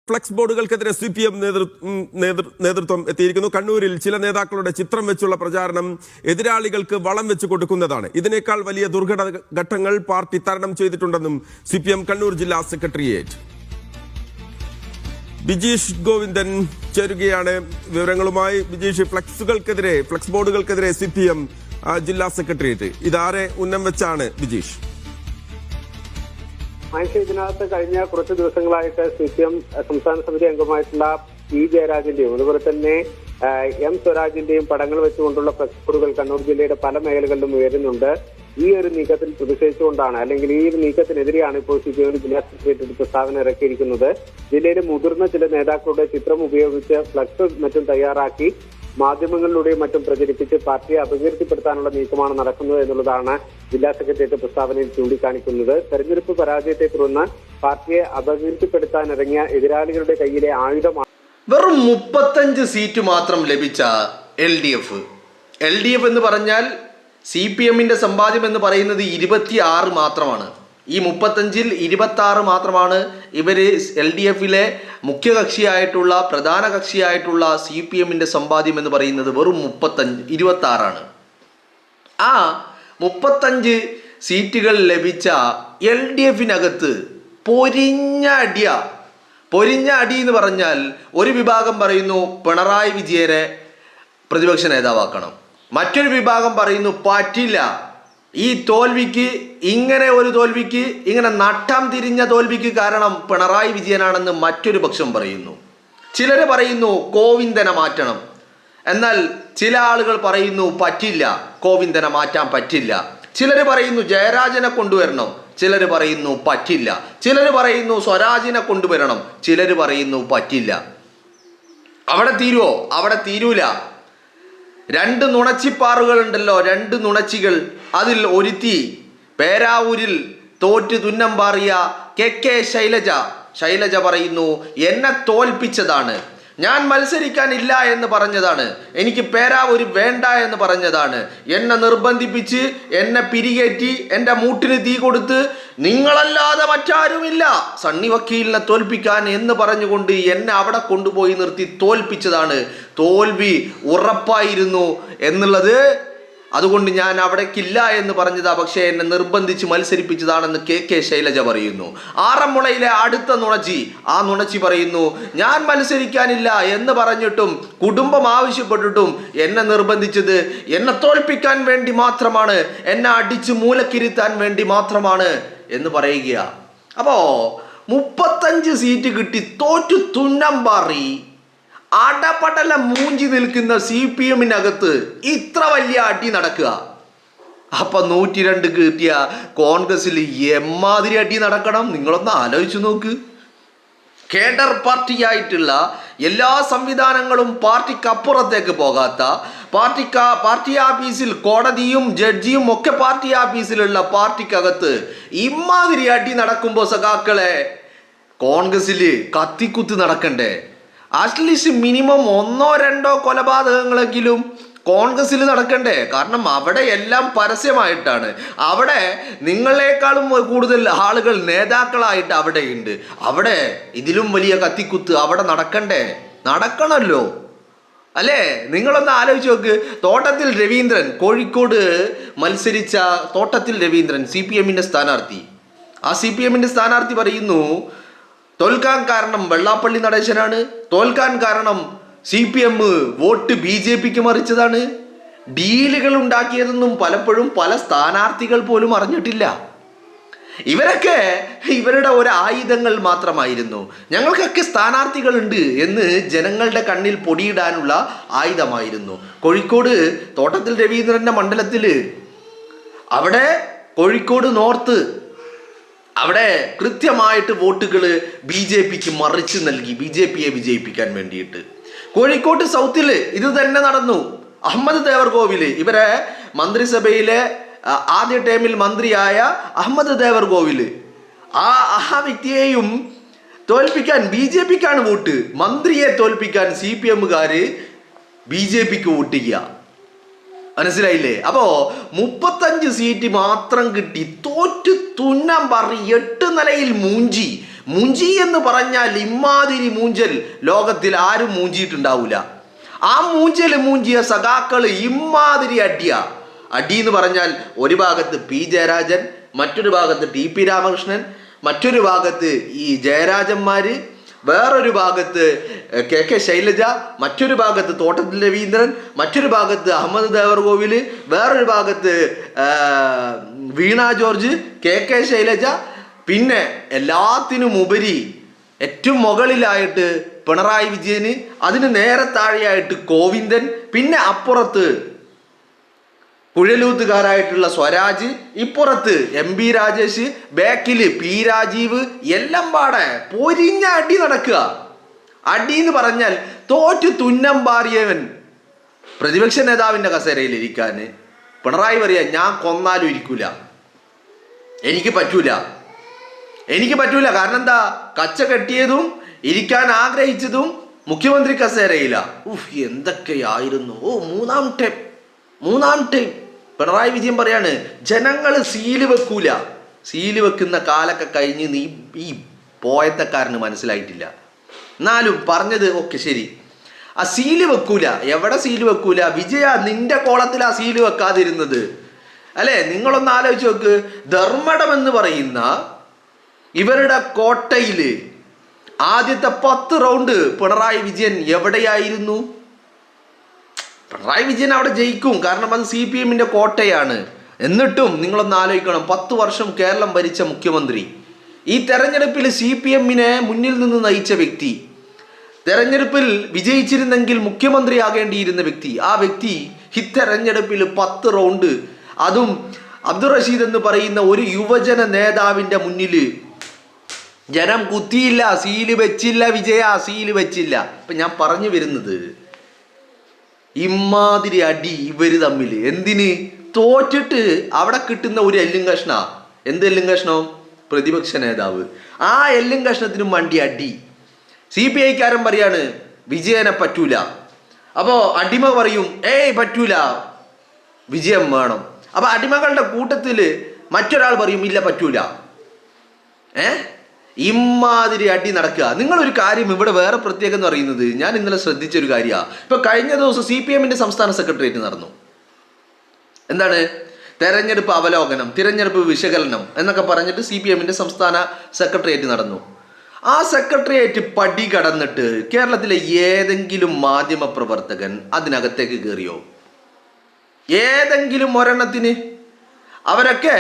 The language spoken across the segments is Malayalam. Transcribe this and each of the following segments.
ഫ്ലക്സ് ബോർഡുകൾക്കെതിരെ CPM നേതൃത്വം എത്തിയിരിക്കുന്നു. കണ്ണൂരിൽ ചില നേതാക്കളുടെ ചിത്രം വെച്ചുള്ള പ്രചാരണം എതിരാളികൾക്ക് വളം വെച്ച് കൊടുക്കുന്നതാണ്. ഇതിനേക്കാൾ വലിയ ദുർഘട ഘട്ടങ്ങൾ പാർട്ടി തരണം ചെയ്തിട്ടുണ്ടെന്നും CPM കണ്ണൂർ ജില്ലാ സെക്രട്ടേറിയറ്റ്. ബിജീഷ് ഗോവിന്ദൻ ചേരുകയാണ് വിവരങ്ങളുമായി. ബിജീഷ്, ഫ്ലക്സ് ബോർഡുകൾക്കെതിരെ CPM ജില്ലാ സെക്രട്ടേറിയറ്റ്, ഇതാരെ ഉന്നം വെച്ചാണ് ബിജീഷ്? ഇതിനകത്ത് കഴിഞ്ഞ കുറച്ച് ദിവസങ്ങളായിട്ട് CPM സംസ്ഥാന സമിതി അംഗമായിട്ടുള്ള P. ജയരാജന്റെയും അതുപോലെ തന്നെ M. സ്വരാജിന്റെയും പടങ്ങൾ വെച്ചുകൊണ്ടുള്ള ഫ്ലക്സ് ബോർഡുകൾ കണ്ണൂർ ജില്ലയുടെ പല മേഖലകളിലും ഉയരുന്നുണ്ട്. ഈ ഒരു നീക്കത്തിൽ പ്രതിഷേധിച്ചുകൊണ്ടാണ്, അല്ലെങ്കിൽ ഈ ഒരു നീക്കത്തിനെതിരെയാണ് ഇപ്പോൾ CPM ജില്ലാ സെക്രട്ടേറിയറ്റ് പ്രസ്താവന ഇറക്കിയിരിക്കുന്നത്. ജില്ലയിലെ മുതിർന്ന ചില നേതാക്കളുടെ ചിത്രം ഉപയോഗിച്ച് ഫ്ലക്സ് മറ്റും തയ്യാറാക്കി മാധ്യമങ്ങളിലൂടെയും മറ്റും പ്രചരിപ്പിച്ച് പാർട്ടിയെ അപകീർത്തിപ്പെടുത്താനുള്ള നീക്കമാണ് നടക്കുന്നത് എന്നുള്ളതാണ് ജില്ലാ സെക്രട്ടേറിയറ്റ് പ്രസ്താവനയിൽ ചൂണ്ടിക്കാണിക്കുന്നത്. തെരഞ്ഞെടുപ്പ് പരാജയത്തെ തുടർന്ന് പാർട്ടിയെ അപകീർത്തിപ്പെടുത്താൻ ഇറങ്ങിയ എതിരാളികളുടെ കയ്യിലെ ആയുധമാണ്. വെറും 35 സീറ്റ് മാത്രം ലഭിച്ച LDF എന്ന് പറഞ്ഞാൽ CPMന്റെ സമ്പാദ്യം എന്ന് പറയുന്നത് 26 മാത്രമാണ്. ഈ 35-ൽ 26 മാത്രമാണ് ഇവര് LDFിലെ മുഖ്യ കക്ഷിയായിട്ടുള്ള പ്രധാന കക്ഷിയായിട്ടുള്ള CPMന്റെ സമ്പാദ്യം എന്ന് പറയുന്നത് വെറും 26ആണ്. ആ 35 സീറ്റുകൾ ലഭിച്ച LDFിനകത്ത് പൊരിഞ്ഞ അടി എന്ന് പറഞ്ഞാൽ ഒരു വിഭാഗം പറയുന്നു പിണറായി വിജയനെ പ്രതിപക്ഷ നേതാവാക്കണം, മറ്റൊരു വിഭാഗം പറയുന്നു പറ്റില്ല, ഈ തോൽവിക്ക് ഇങ്ങനെ നട്ടം തിരിഞ്ഞ തോൽവിക്ക് കാരണം പിണറായി വിജയനാണെന്ന് മറ്റൊരു പക്ഷം പറയുന്നു. ചിലര് പറയുന്നു ഗോവിന്ദനെ മാറ്റണം, എന്നാൽ ചില ആളുകൾ പറയുന്നു പറ്റില്ല, ഗോവിന്ദനെ മാറ്റാൻ പറ്റില്ല. ചിലര് പറയുന്നു ജയരാജനെ കൊണ്ടുവരണം, ചിലര് പറയുന്നു പറ്റില്ല. ചിലര് പറയുന്നു സ്വരാജിനെ കൊണ്ടുവരണം, ചിലര് പറയുന്നു പറ്റില്ല. അവിടെ തീരുവോ? അവിടെ തീരൂല. 2 നുണച്ചിപ്പാറുകൾ ഉണ്ടല്ലോ, 2 നുണച്ചികൾ. അതിൽ ഒരുത്തി പേരാവൂരിൽ തോറ്റ് തുന്നം പാറിയ KK ശൈലജ പറയുന്നു എന്നെ തോൽപ്പിച്ചതാണ്, ഞാൻ മത്സരിക്കാനില്ല എന്ന് പറഞ്ഞതാണ്, എനിക്ക് പേരാവൂര് വേണ്ട എന്ന് പറഞ്ഞതാണ്, എന്നെ നിർബന്ധിപ്പിച്ച് എന്നെ പിരികേറ്റി എൻ്റെ മൂട്ടിന് തീ കൊടുത്ത് നിങ്ങളല്ലാതെ മറ്റാരുമില്ല സണ്ണി വക്കീലിനെ തോൽപ്പിക്കാൻ എന്ന് പറഞ്ഞുകൊണ്ട് എന്നെ അവിടെ കൊണ്ടുപോയി നിർത്തി തോൽപ്പിച്ചതാണ്, തോൽവി ഉറപ്പായിരുന്നു എന്നുള്ളത്, അതുകൊണ്ട് ഞാൻ അവിടേക്കില്ല എന്ന് പറഞ്ഞതാ, പക്ഷേ എന്നെ നിർബന്ധിച്ച് മത്സരിപ്പിച്ചതാണെന്ന് KK ശൈലജ പറയുന്നു. ആറന്മുളയിലെ അടുത്ത നുണച്ചി പറയുന്നു ഞാൻ മത്സരിക്കാനില്ല എന്ന് പറഞ്ഞിട്ടും കുടുംബം ആവശ്യപ്പെട്ടിട്ടും എന്നെ നിർബന്ധിച്ചത് എന്നെ തോൽപ്പിക്കാൻ വേണ്ടി മാത്രമാണ്, എന്നെ അടിച്ച് മൂലക്കിരുത്താൻ വേണ്ടി മാത്രമാണ് എന്ന് പറയുക. അപ്പോ 35 സീറ്റ് കിട്ടി തോറ്റു തുന്നം പാറി അടപടല മൂഞ്ചി നിൽക്കുന്ന CPMനകത്ത് ഇത്ര വലിയ അടി നടക്കുക. അപ്പൊ 102 കിട്ടിയ കോൺഗ്രസിൽ എമ്മാതിരി അടി നടക്കണം, നിങ്ങളൊന്ന് ആലോചിച്ചു നോക്ക്. കേഡർ പാർട്ടിയായിട്ടുള്ള എല്ലാ സംവിധാനങ്ങളും പാർട്ടിക്കപ്പുറത്തേക്ക് പോകാത്ത, പാർട്ടി ആഫീസിൽ കോടതിയും ജഡ്ജിയും ഒക്കെ പാർട്ടി ആഫീസിലുള്ള പാർട്ടിക്കകത്ത് ഇമാതിരി അടി നടക്കുമ്പോൾ സഖാക്കളെ കോൺഗ്രസിൽ കത്തിക്കുത്ത് നടക്കണ്ടേ? അറ്റ്ലീസ്റ്റ് മിനിമം 1-2 കൊലപാതകങ്ങളെങ്കിലും കോൺഗ്രസിൽ നടക്കണ്ടേ? കാരണം അവിടെ എല്ലാം പരസ്യമായിട്ടാണ്, അവിടെ നിങ്ങളെക്കാളും കൂടുതൽ ആളുകൾ നേതാക്കളായിട്ട് അവിടെ ഉണ്ട്. അവിടെ ഇതിലും വലിയ കത്തിക്കുത്ത് അവിടെ നടക്കണമല്ലോ അല്ലേ? നിങ്ങളൊന്ന് ആലോചിച്ച് നോക്ക്. തോട്ടത്തിൽ രവീന്ദ്രൻ, കോഴിക്കോട് മത്സരിച്ച തോട്ടത്തിൽ രവീന്ദ്രൻ CPMന്റെ സ്ഥാനാർത്ഥി, ആ CPMന്റെ സ്ഥാനാർത്ഥി പറയുന്നു തോൽക്കാൻ കാരണം വെള്ളാപ്പള്ളി നടേശനാണ്, തോൽക്കാൻ കാരണം CPM വോട്ട് BJPക്ക് മറിച്ചതാണ്, ഡീലുകൾ ഉണ്ടാക്കിയതെന്നും പലപ്പോഴും പല സ്ഥാനാർത്ഥികൾ പോലും അറിഞ്ഞിട്ടില്ല. ഇവരൊക്കെ ഇവരുടെ ഒരു ആയുധങ്ങൾ മാത്രമായിരുന്നു. ഞങ്ങൾക്കൊക്കെ സ്ഥാനാർത്ഥികളുണ്ട് എന്ന് ജനങ്ങളുടെ കണ്ണിൽ പൊടിയിടാനുള്ള ആയുധമായിരുന്നു. കോഴിക്കോട് തോട്ടത്തിൽ രവീന്ദ്രന്റെ മണ്ഡലത്തിൽ അവിടെ കോഴിക്കോട് നോർത്ത് അവിടെ കൃത്യമായിട്ട് വോട്ടുകൾ BJPക്ക് മറിച്ച് നൽകി, BJPയെ വിജയിപ്പിക്കാൻ വേണ്ടിയിട്ട്. കോഴിക്കോട് സൗത്തിൽ ഇത് തന്നെ നടന്നു. അഹമ്മദ് ദേവർകോവിൽ, ഇവരെ മന്ത്രിസഭയിലെ ആദ്യ ടൈമിൽ മന്ത്രിയായ അഹമ്മദ് ദേവർകോവിൽ, ആ വ്യക്തിയെയും തോൽപ്പിക്കാൻ BJPക്കാണ് വോട്ട്, മന്ത്രിയെ തോൽപ്പിക്കാൻ CPMകാര് BJPക്ക് വോട്ട് ചെയ്യുക. മനസ്സിലായില്ലേ? അപ്പോ 35 സീറ്റ് മാത്രം കിട്ടി തോറ്റു തുന്നം പറ 8 നിലയിൽ മൂഞ്ചി മൂഞ്ചി എന്ന് പറഞ്ഞാൽ ഇമ്മാതിരി മൂഞ്ചൽ ലോകത്തിൽ ആരും മൂഞ്ചിയിട്ടുണ്ടാവില്ല. ആ മൂഞ്ചിയ സഖാക്കള് ഇമ്മാതിരി അടി എന്ന് പറഞ്ഞാൽ ഒരു ഭാഗത്ത് പി ജയരാജൻ, മറ്റൊരു ഭാഗത്ത് ടി.പി. രാമകൃഷ്ണൻ, മറ്റൊരു ഭാഗത്ത് ഈ ജയരാജന്മാര്, വേറൊരു ഭാഗത്ത് കെ ശൈലജ, മറ്റൊരു ഭാഗത്ത് തോട്ടത്തിൽ രവീന്ദ്രൻ, മറ്റൊരു ഭാഗത്ത് അഹമ്മദ് ദേവർകോവില്, വേറൊരു ഭാഗത്ത് വീണ ജോർജ്, കെ ശൈലജ, പിന്നെ എല്ലാത്തിനും ഉപരി ഏറ്റവും മുകളിലായിട്ട് പിണറായി വിജയന്, അതിന് നേരെ താഴെയായിട്ട് കോവിന്ദൻ, പിന്നെ അപ്പുറത്ത് കുഴലൂത്തുകാരായിട്ടുള്ള സ്വരാജ്, ഇപ്പുറത്ത് എം.ബി. രാജേഷ്, ബാക്കില് പി രാജീവ്, എല്ലാം പാടെ പൊരിഞ്ഞ അടി നടക്കുക. അടി എന്ന് പറഞ്ഞാൽ തോറ്റു തുന്നം പാറിയവൻ പ്രതിപക്ഷ നേതാവിന്റെ കസേരയിൽ ഇരിക്കാന് പിണറായി പറയാ, ഞാൻ കൊന്നാലും ഇരിക്കൂല, എനിക്ക് പറ്റൂല. കാരണം എന്താ, കച്ച കെട്ടിയതും ഇരിക്കാൻ ആഗ്രഹിച്ചതും മുഖ്യമന്ത്രി കസേരയില്ല. എന്തൊക്കെയായിരുന്നു. മൂന്നാം ടൈം പിണറായി വിജയൻ പറയാണ്, ജനങ്ങൾ സീല് വെക്കുന്ന കാലൊക്കെ കഴിഞ്ഞ് നീ ഈ പോയത്തക്കാരന് മനസ്സിലായിട്ടില്ല. എന്നാലും പറഞ്ഞത് ഒക്കെ ശരി. ആ സീല് വെക്കൂല. എവിടെ സീല് വെക്കൂല? വിജയ, നിന്റെ കോളത്തിൽ ആ സീല് വെക്കാതിരുന്നത് അല്ലേ? നിങ്ങളൊന്ന് ആലോചിച്ച് നോക്ക്. ധർമ്മടം എന്ന് പറയുന്ന ഇവരുടെ കോട്ടയില് ആദ്യത്തെ 10 റൗണ്ട് പിണറായി വിജയൻ എവിടെയായിരുന്നു? പിണറായി വിജയൻ അവിടെ ജയിക്കും, കാരണം അത് CPM-ന്റെ കോട്ടയാണ്. എന്നിട്ടും നിങ്ങളൊന്ന് ആലോചിക്കണം, 10 വർഷം കേരളം ഭരിച്ച മുഖ്യമന്ത്രി, ഈ തെരഞ്ഞെടുപ്പിൽ CPM-നെ മുന്നിൽ നിന്ന് നയിച്ച വ്യക്തി, തെരഞ്ഞെടുപ്പിൽ വിജയിച്ചിരുന്നെങ്കിൽ മുഖ്യമന്ത്രി ആകേണ്ടിയിരുന്ന വ്യക്തി, ആ വ്യക്തി ഇത്തെരഞ്ഞെടുപ്പിൽ 10 റൗണ്ട്, അതും അബ്ദുൾ റഷീദ് എന്ന് പറയുന്ന ഒരു യുവജന നേതാവിന്റെ മുന്നിൽ ജനം കുത്തിയില്ല, സീല് വെച്ചില്ല. വിജയ, സീല് വെച്ചില്ല. ഇപ്പൊ ഞാൻ പറഞ്ഞു വരുന്നത്, ഇമ്മാതിരി അടി ഇവര് തമ്മിൽ. എന്തിന്? തോറ്റിട്ട് അവിടെ കിട്ടുന്ന ഒരു എല്ലും കഷ്ണ. എന്ത് എല്ലും കഷ്ണം? പ്രതിപക്ഷ നേതാവ്. ആ എല്ലും കഷ്ണത്തിനും വണ്ടി അടി. CPI-കാരൻ പറയാണ് വിജയനെ പറ്റൂല. അപ്പോ അടിമ പറയും പറ്റൂല, വിജയം വേണം. അപ്പൊ അടിമകളുടെ കൂട്ടത്തില് മറ്റൊരാൾ പറയും ഇല്ല, പറ്റൂല. ഇമ്മാതിരി അടി നടക്കുക. നിങ്ങളൊരു കാര്യം ഇവിടെ വേറെ പ്രത്യേകം എന്ന് പറയുന്നത്, ഞാൻ ഇന്നലെ ശ്രദ്ധിച്ചൊരു കാര്യമാണ്. ഇപ്പൊ കഴിഞ്ഞ ദിവസം CPM-ന്റെ സംസ്ഥാന സെക്രട്ടേറിയറ്റ് നടന്നു. എന്താണ്? തെരഞ്ഞെടുപ്പ് അവലോകനം, തിരഞ്ഞെടുപ്പ് വിശകലനം എന്നൊക്കെ പറഞ്ഞിട്ട് CPM-ന്റെ സംസ്ഥാന സെക്രട്ടേറിയറ്റ് നടന്നു. ആ സെക്രട്ടേറിയറ്റ് പടി കടന്നിട്ട് കേരളത്തിലെ ഏതെങ്കിലും മാധ്യമ പ്രവർത്തകൻ അതിനകത്തേക്ക് കയറിയോ? ഏതെങ്കിലും ഒരെണ്ണത്തിന്? അവരൊക്കെ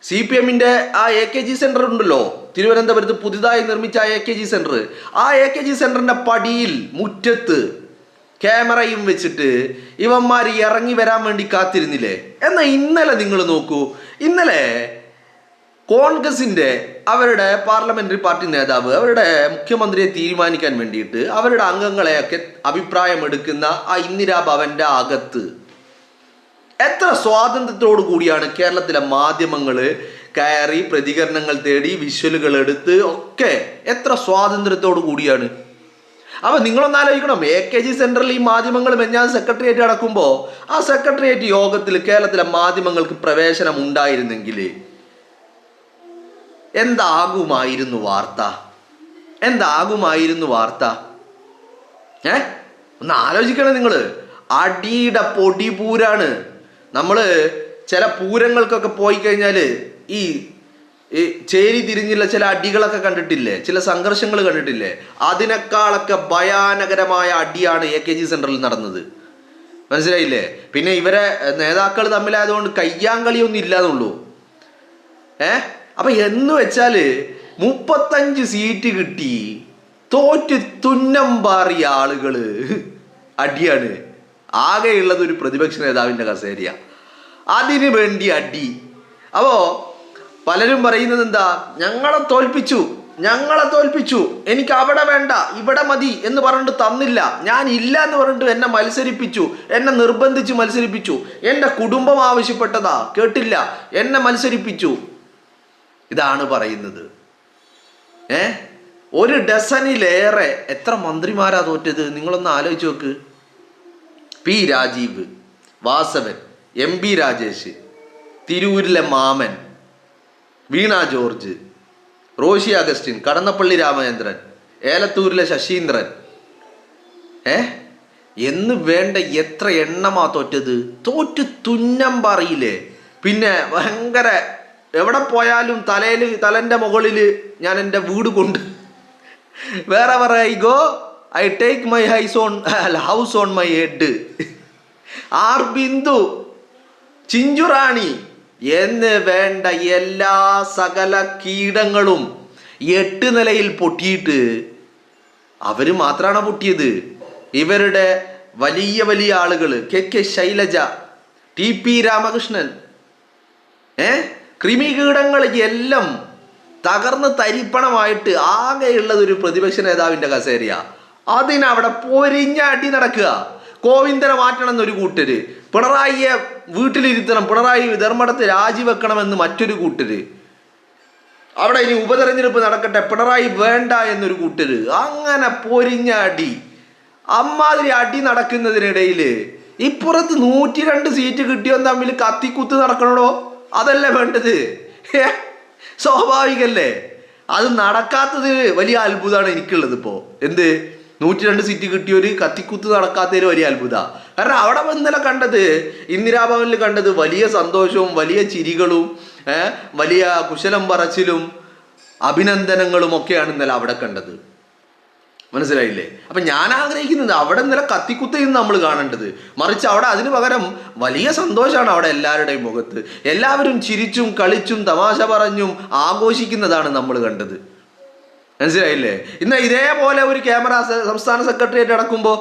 CPM-ന്റെ ആ AKG സെന്റർ ഉണ്ടല്ലോ, തിരുവനന്തപുരത്ത് പുതുതായി നിർമ്മിച്ച AKG സെന്റർ, ആ AKG സെന്ററിന്റെ പടിയിൽ മുറ്റത്ത് ക്യാമറയും വെച്ചിട്ട് ഇവന്മാർ ഇറങ്ങി വരാൻ വേണ്ടി കാത്തിരുന്നില്ലേ? എന്നാൽ ഇന്നലെ നിങ്ങൾ നോക്കൂ, ഇന്നലെ കോൺഗ്രസിന്റെ അവരുടെ പാർലമെന്ററി പാർട്ടി നേതാവ് അവരുടെ മുഖ്യമന്ത്രിയെ തീരുമാനിക്കാൻ വേണ്ടിയിട്ട് അവരുടെ അംഗങ്ങളെയൊക്കെ അഭിപ്രായം എടുക്കുന്ന ആ ഇന്ദിരാ ഭവന്റെ അകത്ത് എത്ര സ്വാതന്ത്ര്യത്തോടു കൂടിയാണ് കേരളത്തിലെ മാധ്യമങ്ങൾ കയറി പ്രതികരണങ്ങൾ തേടി വിഷ്വലുകൾ എടുത്ത് ഒക്കെ എത്ര സ്വാതന്ത്ര്യത്തോടു കൂടിയാണ്. അപ്പൊ നിങ്ങളൊന്ന് ആലോചിക്കണം, AKG സെന്ററിൽ ഈ മാധ്യമങ്ങൾ മെഞ്ഞാൻ സെക്രട്ടേറിയറ്റ് അടക്കുമ്പോൾ ആ സെക്രട്ടേറിയറ്റ് യോഗത്തിൽ കേരളത്തിലെ മാധ്യമങ്ങൾക്ക് പ്രവേശനം ഉണ്ടായിരുന്നെങ്കിൽ എന്താകുമായിരുന്നു വാർത്ത? ഒന്ന് ആലോചിക്കണം നിങ്ങൾ. അടിയുടെ പൊടിപൂരാണ്. നമ്മള് ചില പൂരങ്ങൾക്കൊക്കെ പോയി കഴിഞ്ഞാൽ ഈ ചേരി തിരിഞ്ഞുള്ള ചില അടികളൊക്കെ കണ്ടിട്ടില്ലേ, ചില സംഘർഷങ്ങൾ കണ്ടിട്ടില്ലേ? അതിനേക്കാളൊക്കെ ഭയാനകരമായ അടിയാണ് AKG സെന്ററിൽ നടന്നത്. മനസ്സിലായില്ലേ? പിന്നെ ഇവരെ നേതാക്കൾ തമ്മിലായതുകൊണ്ട് കയ്യാങ്കളിയൊന്നും ഇല്ലാന്നുള്ളൂ. അപ്പൊ എന്ന് വെച്ചാല് 35 സീറ്റ് കിട്ടി തോറ്റ് തുന്നം പാറിയ ആളുകള് അടിയാണ്. ആകെയുള്ളത് ഒരു പ്രതിപക്ഷ നേതാവിന്റെ കസേരയ, അതിനു വേണ്ടി അടി. അപ്പോ പലരും പറയുന്നത് എന്താ, ഞങ്ങളെ തോൽപ്പിച്ചു, എനിക്ക് അവിടെ വേണ്ട ഇവിടെ മതി എന്ന് പറഞ്ഞിട്ട് തന്നില്ല, ഞാൻ ഇല്ല എന്ന് പറഞ്ഞിട്ട് എന്നെ മത്സരിപ്പിച്ചു, എന്നെ നിർബന്ധിച്ച് മത്സരിപ്പിച്ചു, എൻ്റെ കുടുംബം ആവശ്യപ്പെട്ടതാ, കേട്ടില്ല, എന്നെ മത്സരിപ്പിച്ചു. ഇതാണ് പറയുന്നത്. ഒരു ഡസനിലേറെ എത്ര മന്ത്രിമാരാ തോറ്റത്? നിങ്ങളൊന്ന് ആലോചിച്ച് നോക്ക്. പി രാജീവ്, വാസവൻ, എം.ബി. രാജേഷ്, തിരൂരിലെ മാമൻ, വീണ ജോർജ്, റോഷി അഗസ്റ്റിൻ, കടന്നപ്പള്ളി രാമചന്ദ്രൻ, ഏലത്തൂരിലെ ശശീന്ദ്രൻ, എന്ന് വേണ്ട എത്ര എണ്ണമാ തോറ്റത്. തോറ്റ് തുന്നം പറയില്ലേ. പിന്നെ ഭയങ്കര എവിടെ പോയാലും തലൻ്റെ മുകളിൽ ഞാൻ എൻ്റെ വീട് കൊണ്ട് വേറെ I go I take my house on my head. R Bindu, Chinchurani എന്ന് വേണ്ട എല്ലാ സകല കീടങ്ങളും 8 നിലയിൽ പൊട്ടിയിട്ട് അവര് മാത്രമാണ് പൊട്ടിയത്. ഇവരുടെ വലിയ വലിയ ആളുകൾ കെ ശൈലജ, TP രാമകൃഷ്ണൻ, കൃമികീടങ്ങൾ എല്ലാം തകർന്ന് തരിപ്പണമായിട്ട് ആകെയുള്ളത് ഒരു പ്രതിപക്ഷ നേതാവിന്റെ കസേരയാ. അതിനവിടെ പൊരിഞ്ഞാട്ടി നടക്കുക. കോവിന്ദനെ മാറ്റണം എന്നൊരു കൂട്ടര്, പിണറായിയെ വീട്ടിലിരുത്തണം, പിണറായി ധർമ്മടത്ത് രാജിവെക്കണമെന്ന് മറ്റൊരു കൂട്ടര്, അവിടെ ഇനി ഉപതെരഞ്ഞെടുപ്പ് നടക്കട്ടെ, പിണറായി വേണ്ട എന്നൊരു കൂട്ടര്. അങ്ങനെ പൊരിഞ്ഞാടി അമ്മാതിരി അടി നടക്കുന്നതിനിടയിൽ ഇപ്പുറത്ത് 102 സീറ്റ് കിട്ടിയോ തമ്മിൽ കത്തിക്കുത്ത് നടക്കണോ? അതല്ലേ വേണ്ടത്? സ്വാഭാവികല്ലേ. അത് നടക്കാത്തത് വലിയ അത്ഭുതമാണ് എനിക്കുള്ളത്. ഇപ്പോൾ 102 സീറ്റ് കിട്ടിയൊരു കത്തിക്കുത്ത് നടക്കാത്തതിൽ വലിയ അത്ഭുതമാണ്. കാരണം അവിടെ ഇന്നലെ കണ്ടത്, ഇന്ദിരാഭവനിൽ കണ്ടത് വലിയ സന്തോഷവും വലിയ ചിരികളും വലിയ കുശലം പറച്ചിലും അഭിനന്ദനങ്ങളും ഒക്കെയാണ് ഇന്നലെ അവിടെ കണ്ടത്. മനസ്സിലായില്ലേ? അപ്പൊ ഞാൻ ആഗ്രഹിക്കുന്നത് അവിടെ ഇന്നലെ കത്തിക്കുത്തയും നമ്മൾ കാണേണ്ടത്, മറിച്ച് അവിടെ അതിന് പകരം വലിയ സന്തോഷമാണ് അവിടെ എല്ലാവരുടെയും മുഖത്ത്. എല്ലാവരും ചിരിച്ചും കളിച്ചും തമാശ പറഞ്ഞും ആഘോഷിക്കുന്നതാണ് നമ്മൾ കണ്ടത്. മനസ്സിലായില്ലേ? ഇന്ന് ഇതേപോലെ ഒരു ക്യാമറ സംസ്ഥാന സെക്രട്ടേറിയറ്റ് അടക്കുമ്പോൾ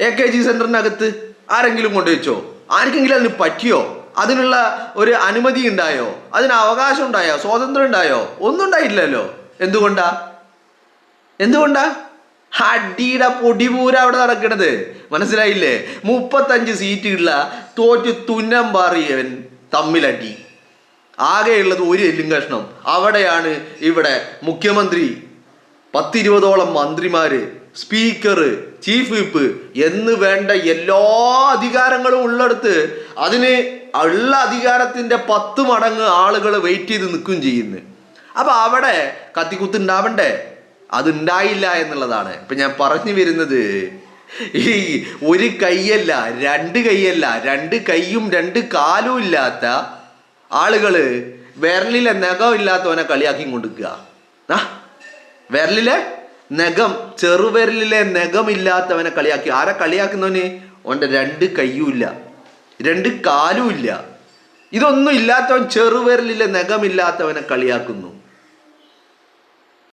AKG സെന്ററിനകത്ത് ആരെങ്കിലും കൊണ്ടുവച്ചോ? ആർക്കെങ്കിലും അതിന് പറ്റിയോ? അതിനുള്ള ഒരു അനുമതി ഉണ്ടായോ? അതിന് അവകാശം ഉണ്ടായോ? സ്വാതന്ത്ര്യം ഉണ്ടായോ? ഒന്നും ഉണ്ടായില്ലല്ലോ. എന്തുകൊണ്ടാ അടിയുടെ പൊടിപൂര അവിടെ നടക്കണത്? മനസ്സിലായില്ലേ? 35 സീറ്റുള്ള തോറ്റ് തുന്നം പാറിയവൻ തമ്മിലടി, ആകെയുള്ളത് ഒരു എല്ലും കഷ്ണം. അവിടെയാണ് ഇവിടെ മുഖ്യമന്ത്രി, 10-20ഓളം മന്ത്രിമാര്, സ്പീക്കർ, ചീഫ് വിപ്പ് എന്ന് വേണ്ട എല്ലാ അധികാരങ്ങളും ഉള്ളിടത്ത് അതിന് ഉള്ള അധികാരത്തിന്റെ 10 മടങ്ങ് ആളുകൾ വെയിറ്റ് ചെയ്ത് നിൽക്കുകയും ചെയ്യുന്നു. അപ്പൊ അവിടെ കത്തിക്കുത്ത് ഉണ്ടാവണ്ടേ? അതുണ്ടായില്ല എന്നുള്ളതാണ് ഇപ്പൊ ഞാൻ പറഞ്ഞു വരുന്നത്. ഈ ഒരു കൈയല്ല, 2 കൈയല്ല, 2 കൈയും 2 കാലും ഇല്ലാത്ത ആളുകള് വിരലിലെ നഖം ഇല്ലാത്തവനെ കളിയാക്കി കൊടുക്കുക. വിരലിലെ നഖം, ചെറുവിരലിലെ നഖം ഇല്ലാത്തവനെ കളിയാക്കി. ആരെ കളിയാക്കുന്നവന്? ഓൻ്റെ 2 കൈയും ഇല്ല, 2 കാലും ഇല്ല, ഇതൊന്നും ഇല്ലാത്തവൻ ചെറുവിരലിലെ നഖമില്ലാത്തവനെ കളിയാക്കുന്നു.